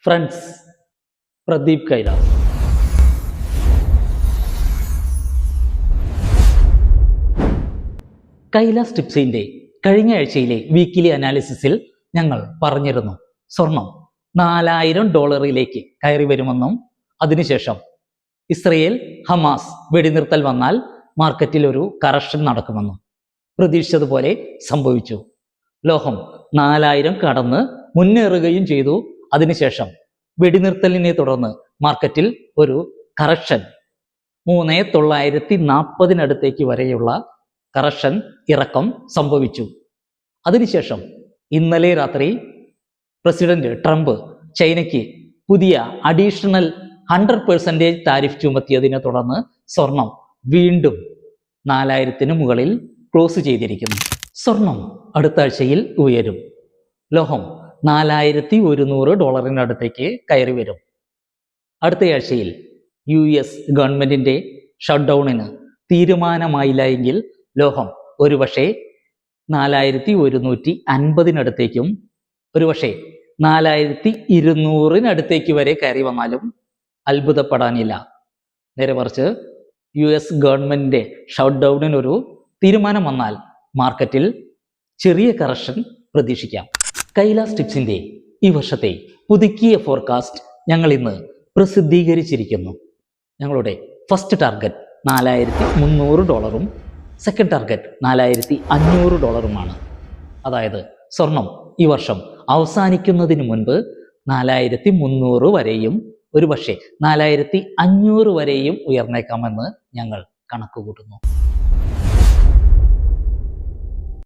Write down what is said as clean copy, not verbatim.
Friends, Pradeep Kailas. Kailas ടിപ്സിന്റെ കഴിഞ്ഞ ആഴ്ചയിലെ weekly അനാലിസിസിൽ ഞങ്ങൾ പറഞ്ഞിരുന്നു സ്വർണം $4000 കയറി വരുമെന്നും അതിനുശേഷം ഇസ്രയേൽ ഹമാസ് വെടിനിർത്തൽ വന്നാൽ മാർക്കറ്റിൽ ഒരു കറക്ഷൻ നടക്കുമെന്നും. പ്രതീക്ഷിച്ചതുപോലെ സംഭവിച്ചു. ലോഹം 4000 കടന്ന് മുന്നേറുകയും ചെയ്തു. അതിനുശേഷം വെടിനിർത്തലിനെ തുടർന്ന് മാർക്കറ്റിൽ ഒരു കറക്ഷൻ 3940 വരെയുള്ള കറക്ഷൻ ഇറക്കം സംഭവിച്ചു. അതിനുശേഷം ഇന്നലെ രാത്രി പ്രസിഡന്റ് ട്രംപ് ചൈനയ്ക്ക് പുതിയ അഡീഷണൽ 100% താരിഫ് ചുമത്തിയതിനെ തുടർന്ന് സ്വർണം വീണ്ടും 4000 മുകളിൽ ക്ലോസ് ചെയ്തിരിക്കുന്നു. സ്വർണം അടുത്ത ആഴ്ചയിൽ ഉയരും. ലോഹം $4100 കയറി വരും. അടുത്തയാഴ്ചയിൽ US ഗവൺമെന്റിന്റെ ഷട്ട് ഡൗണിന് തീരുമാനമായില്ല എങ്കിൽ ലോഹം ഒരുപക്ഷെ 4150 ഒരുപക്ഷെ 4200 വരെ കയറി വന്നാലും അത്ഭുതപ്പെടാനില്ല. നേരെ മറിച്ച് US ഗവൺമെന്റിന്റെ ഷട്ട് ഡൗണിനൊരു തീരുമാനം വന്നാൽ മാർക്കറ്റിൽ ചെറിയ കറക്ഷൻ പ്രതീക്ഷിക്കാം. കൈലാസ് ടിപ്സിന്റെ ഈ വർഷത്തെ പുതുക്കിയ ഫോർകാസ്റ്റ് ഞങ്ങൾ ഇന്ന് പ്രസിദ്ധീകരിച്ചിരിക്കുന്നു. ഞങ്ങളുടെ ഫസ്റ്റ് ടാർഗറ്റ് $4300, സെക്കൻഡ് ടാർഗറ്റ് $4500. അതായത് സ്വർണം ഈ വർഷം അവസാനിക്കുന്നതിന് മുൻപ് 4300 വരെയും ഒരുപക്ഷെ 4500 വരെയും ഉയർന്നേക്കാമെന്ന് ഞങ്ങൾ കണക്ക് കൂട്ടുന്നു.